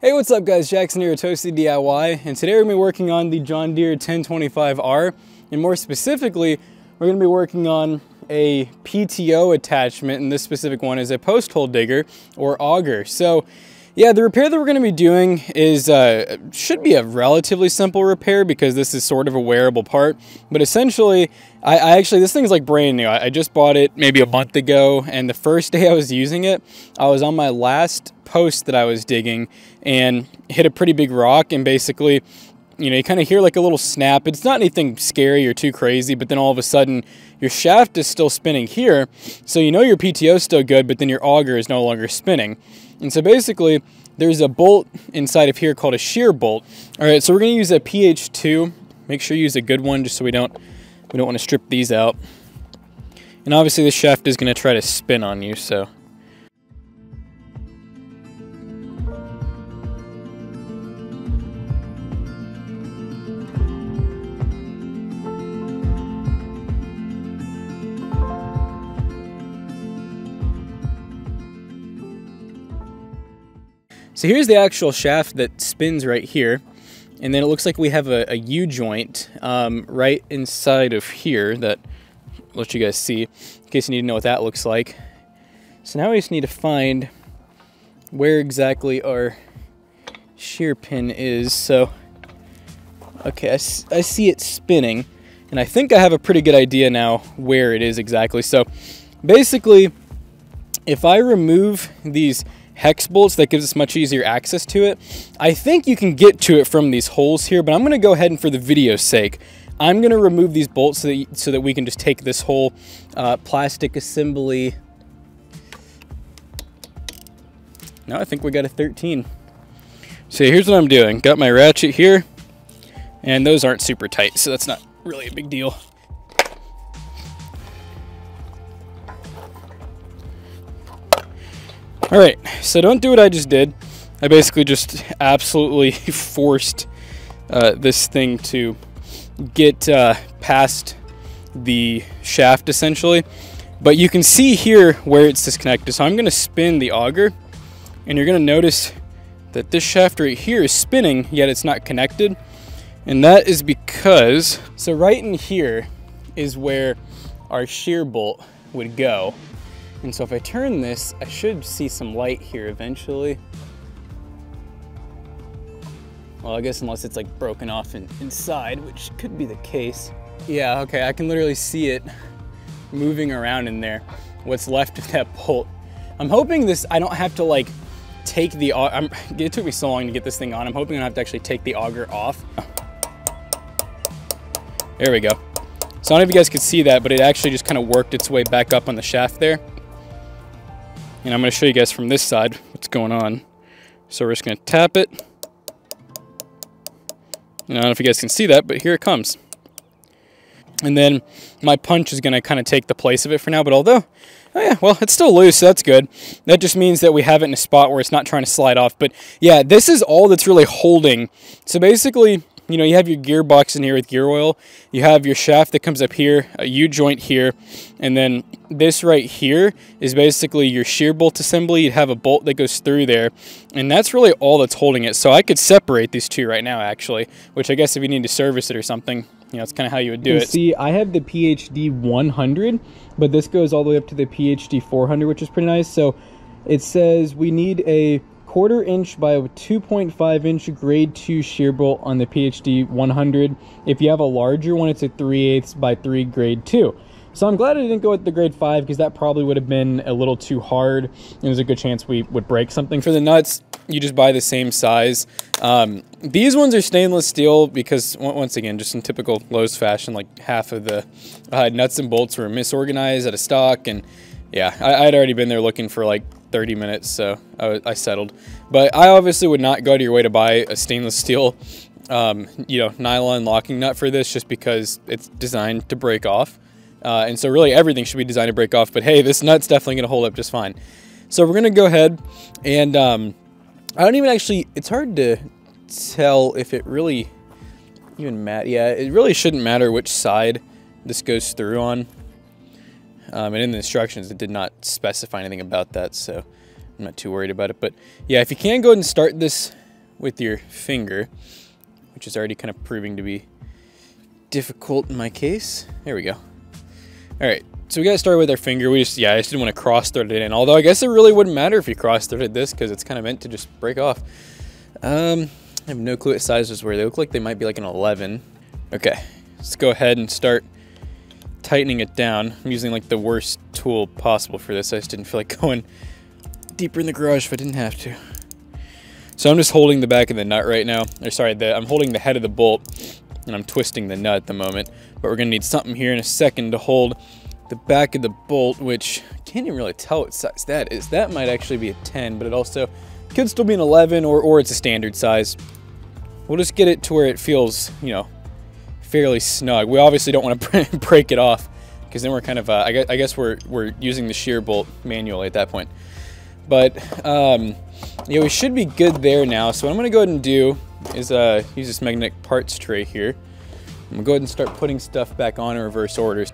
Hey, what's up guys? Jackson here at Toasty DIY, and today we're going to be working on the John Deere 1025R, and more specifically, we're going to be working on a PTO attachment, and this specific one is a post hole digger, or auger. So yeah, the repair that we're going to be doing is should be a relatively simple repair because this is sort of a wearable part, but essentially, I actually, this thing's like brand new. I just bought it maybe a month ago, and the first day I was using it, I was on my last post that I was digging and hit a pretty big rock, and basically, you know, you kind of hear like a little snap. It's not anything scary or too crazy, but then all of a sudden your shaft is still spinning here, so you know your PTO is still good, but then your auger is no longer spinning. And so basically, there's a bolt inside of here called a shear bolt. All right, so we're going to use a PH2. Make sure you use a good one, just so we don't want to strip these out. And obviously, this shaft is going to try to spin on you, so. So here's the actual shaft that spins right here, and then it looks like we have a U-joint right inside of here that I'll let you guys see, in case you need to know what that looks like. So now we just need to find where exactly our shear pin is. So, okay, I see it spinning, and I think I have a pretty good idea now where it is exactly. So basically, if I remove these hex bolts, that gives us much easier access to it. I think you can get to it from these holes here, but I'm going to go ahead and for the video's sake, I'm going to remove these bolts so that we can just take this whole plastic assembly. Now I think we got a 13. So here's what I'm doing. Got my ratchet here, and those aren't super tight, so that's not really a big deal. All right, so don't do what I just did. I basically just absolutely forced this thing to get past the shaft, essentially. But you can see here where it's disconnected. So I'm gonna spin the auger, and you're gonna notice that this shaft right here is spinning, yet it's not connected. And that is because, so right in here is where our shear bolt would go. And so if I turn this, I should see some light here eventually. Well, I guess unless it's like broken off inside, which could be the case. Yeah, okay, I can literally see it moving around in there, what's left of that bolt. I'm hoping this, I don't have to like take the, it took me so long to get this thing on. I'm hoping I don't have to actually take the auger off. There we go. So I don't know if you guys could see that, but it actually just kind of worked its way back up on the shaft there. And I'm going to show you guys from this side what's going on. So we're just going to tap it. And I don't know if you guys can see that, but here it comes. And then my punch is going to kind of take the place of it for now. But although, oh yeah, well, it's still loose, so that's good. That just means that we have it in a spot where it's not trying to slide off. But yeah, this is all that's really holding. So basically, you know, you have your gearbox in here with gear oil. You have your shaft that comes up here, a U-joint here, and then this right here is basically your shear bolt assembly. You'd have a bolt that goes through there, and that's really all that's holding it. So I could separate these two right now, actually, which I guess if you need to service it or something, you know, it's kind of how you would do it. See, I have the PhD 100, but this goes all the way up to the PhD 400, which is pretty nice. So it says we need a 1/4 inch by 2.5 inch grade 2 shear bolt on the PhD 100. If you have a larger one, it's a 3/8 by 3 grade 2. So I'm glad I didn't go with the grade 5 because that probably would have been a little too hard, and there's a good chance we would break something. For the nuts, you just buy the same size. These ones are stainless steel because, once again, just in typical Lowe's fashion, like half of the nuts and bolts were misorganized out of stock, and yeah, I'd already been there looking for like 30 minutes, so I settled. But I obviously would not go to your way to buy a stainless steel, you know, nylon locking nut for this, just because it's designed to break off. And so really everything should be designed to break off, but hey, this nut's definitely gonna hold up just fine. So we're gonna go ahead and, I don't even actually, it's hard to tell if it really even matters. Yeah, it really shouldn't matter which side this goes through on. And in the instructions, it did not specify anything about that, so I'm not too worried about it. But yeah, if you can, go ahead and start this with your finger, which is already kind of proving to be difficult in my case. There we go. All right, so we got to start with our finger. I just didn't want to cross-thread it in, although I guess it really wouldn't matter if you cross-threaded this because it's kind of meant to just break off. I have no clue what sizes were. They look like they might be like an 11. Okay, let's go ahead and start tightening it down. I'm using like the worst tool possible for this. I just didn't feel like going deeper in the garage if I didn't have to. So I'm just holding the back of the nut right now. Or sorry, I'm holding the head of the bolt and I'm twisting the nut at the moment. But we're gonna need something here in a second to hold the back of the bolt, which I can't even really tell what size that is. That might actually be a 10, but it also could still be an 11 or it's a standard size. We'll just get it to where it feels, you know, fairly snug. We obviously don't want to break it off because then we're kind of, I guess we're using the shear bolt manually at that point. But yeah, we should be good there now. So what I'm going to go ahead and do is use this magnetic parts tray here. I'm going to go ahead and start putting stuff back on in reverse orders.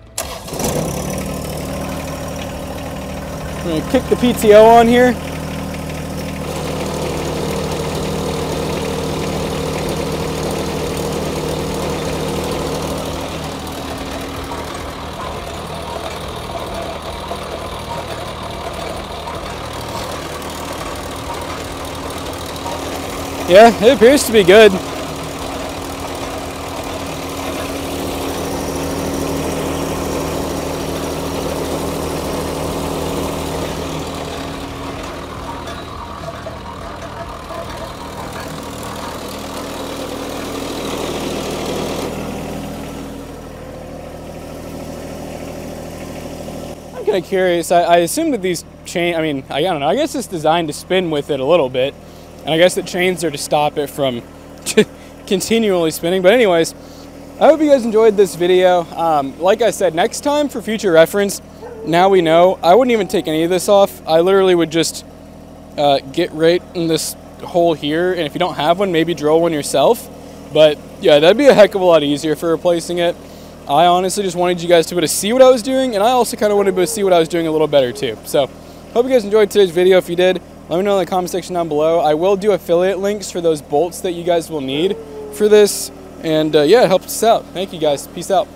I'm going to kick the PTO on here. Yeah, it appears to be good. I'm kind of curious. I assume that these chain, I don't know, I guess it's designed to spin with it a little bit. And I guess the chains are to stop it from continually spinning. But anyways, I hope you guys enjoyed this video. Like I said, next time for future reference, now we know, I wouldn't even take any of this off. I literally would just get right in this hole here. And if you don't have one, maybe drill one yourself. But yeah, that'd be a heck of a lot easier for replacing it. I honestly just wanted you guys to be able to see what I was doing. And I also kind of wanted to see what I was doing a little better too. So hope you guys enjoyed today's video. If you did, let me know in the comment section down below. I will do affiliate links for those bolts that you guys will need for this. And yeah, it helps us out. Thank you guys. Peace out.